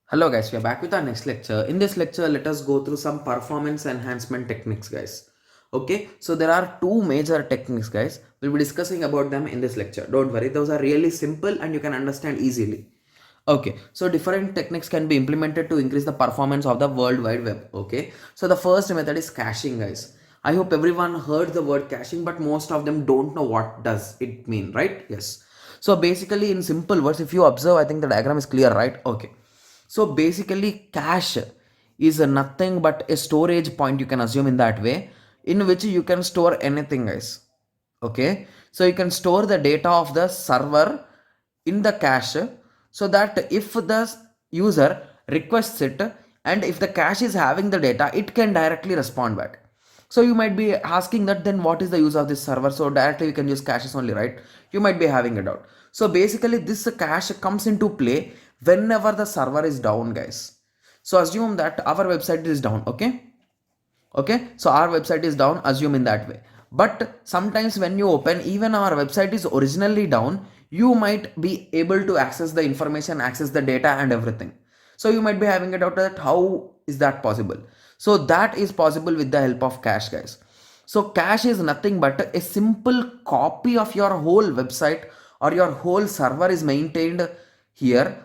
Hello guys, we are back with our next lecture. In this lecture, let us go through some performance enhancement techniques guys. Okay, so there are two major techniques guys. We'll be discussing about them in this lecture. Don't worry, those are really simple and you can understand easily. Okay, so different techniques can be implemented to increase the performance of the World Wide Web. Okay, so the first method is caching guys. I hope everyone heard the word caching, but most of them don't know what does it mean, right? Yes. So basically in simple words, if you observe, I think the diagram is clear, right? Okay. So basically, cache is nothing but a storage point, you can assume in that way, in which you can store anything, guys. Okay, so you can store the data of the server in the cache so that if the user requests it and if the cache is having the data, it can directly respond back. So you might be asking that then what is the use of this server? So directly we can use caches only, right? You might be having a doubt. So basically this cache comes into play whenever the server is down, guys. So assume that our website is down, okay, so our website is down, assume in that way. But sometimes when you open, even our website is originally down, you might be able to access the information, access the data and everything. So you might be having a doubt that how is that possible? So that is possible with the help of cache, guys. So cache is nothing but a simple copy of your whole website or your whole server is maintained here.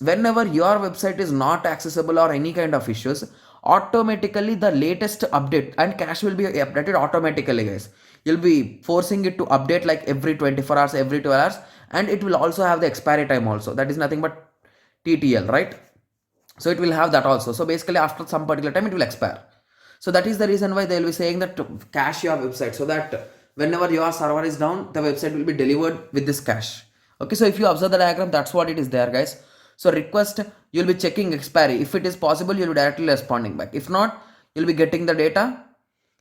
Whenever your website is not accessible or any kind of issues, automatically the latest update and cache will be updated automatically, guys. You'll be forcing it to update like every 24 hours, every 12 hours, and it will also have the expiry time also. That is nothing but TTL, right? So it will have that also. So basically after some particular time it will expire. So that is the reason why they will be saying that to cache your website, so that whenever your server is down, the website will be delivered with this cache. Okay, so if you observe the diagram, that's what it is there, guys. So request, you'll be checking expiry. If it is possible, you'll be directly responding back. If not, you'll be getting the data.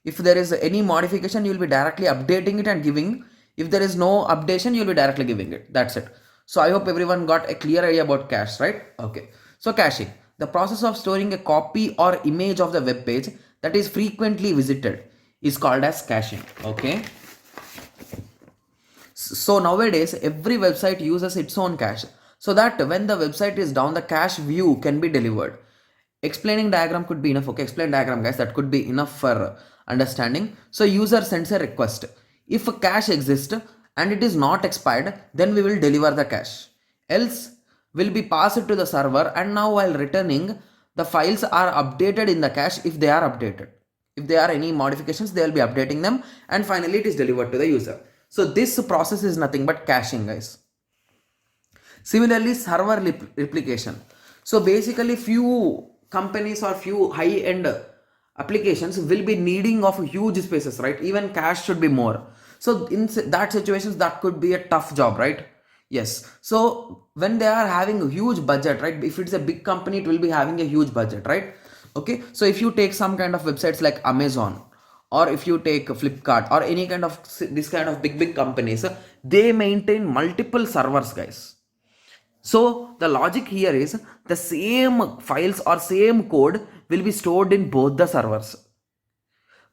If there is any modification, you'll be directly updating it and giving. If there is no updation, you'll be directly giving it. That's it. So I hope everyone got a clear idea about cache, right? Okay. So caching, the process of storing a copy or image of the web page that is frequently visited is called as caching. Okay. So nowadays every website uses its own cache so that when the website is down, the cache view can be delivered. Explaining diagram could be enough. Okay, explain diagram, guys, that could be enough for understanding. So user sends a request. If a cache exists and it is not expired, then we will deliver the cache. Else will be passed to the server, and now while returning, the files are updated in the cache if they are updated. If there are any modifications, they will be updating them, and finally it is delivered to the user. So this process is nothing but caching, guys. Similarly, server replication. So basically few companies or few high-end applications will be needing of huge spaces, right? Even cache should be more. So in that situations, that could be a tough job, right? Yes. So when they are having a huge budget, right? If it's a big company, it will be having a huge budget, right? Okay. So if you take some kind of websites like Amazon, or if you take Flipkart or any kind of this kind of big companies, they maintain multiple servers, guys. So the logic here is the same files or same code will be stored in both the servers.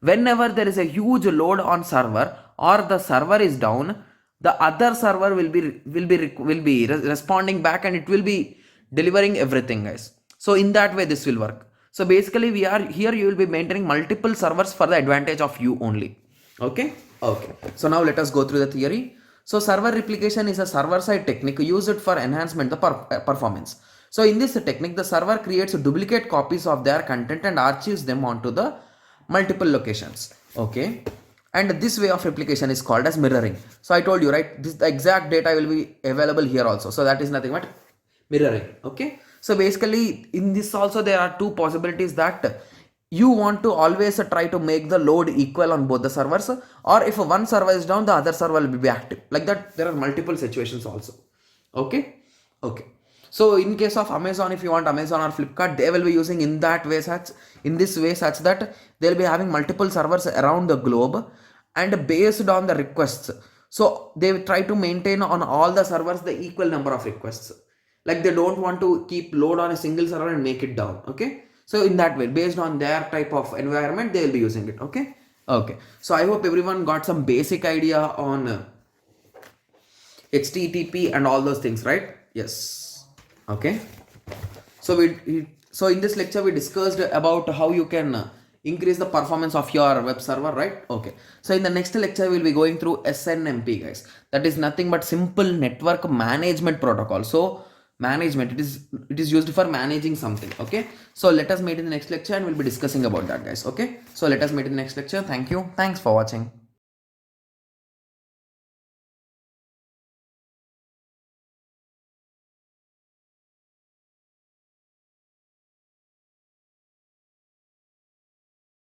Whenever there is a huge load on server or the server is down, the other server will be responding back and it will be delivering everything, guys. So in that way this will work. So basically we are here, you will be maintaining multiple servers for the advantage of you only. Okay. Okay, so now let us go through the theory. So server replication is a server side technique used for enhancement the performance. So in this technique, the server creates duplicate copies of their content and archives them onto the multiple locations. Okay, and this way of replication is called as mirroring. So I told you, right, this the exact data will be available here also. So that is nothing but mirroring. Okay, so basically in this also there are two possibilities, that you want to always try to make the load equal on both the servers, or if one server is down, the other server will be active, like that. There are multiple situations also. Okay. Okay, so in case of Amazon, if you want Amazon or Flipkart, they will be using in that way, such in this way, such that they'll be having multiple servers around the globe, and based on the requests, so they try to maintain on all the servers the equal number of requests. Like they don't want to keep load on a single server and make it down. Okay, so in that way, based on their type of environment, they will be using it. Okay. Okay, so I hope everyone got some basic idea on HTTP and all those things, right? Yes. Okay, So in this lecture we discussed about how you can increase the performance of your web server, right? Okay. So in the next lecture we'll be going through SNMP, guys. That is nothing but simple network management protocol. So management, it is used for managing something. Okay. So let us meet in the next lecture and we'll be discussing about that, guys. Okay. So let us meet in the next lecture. Thank you. Thanks for watching.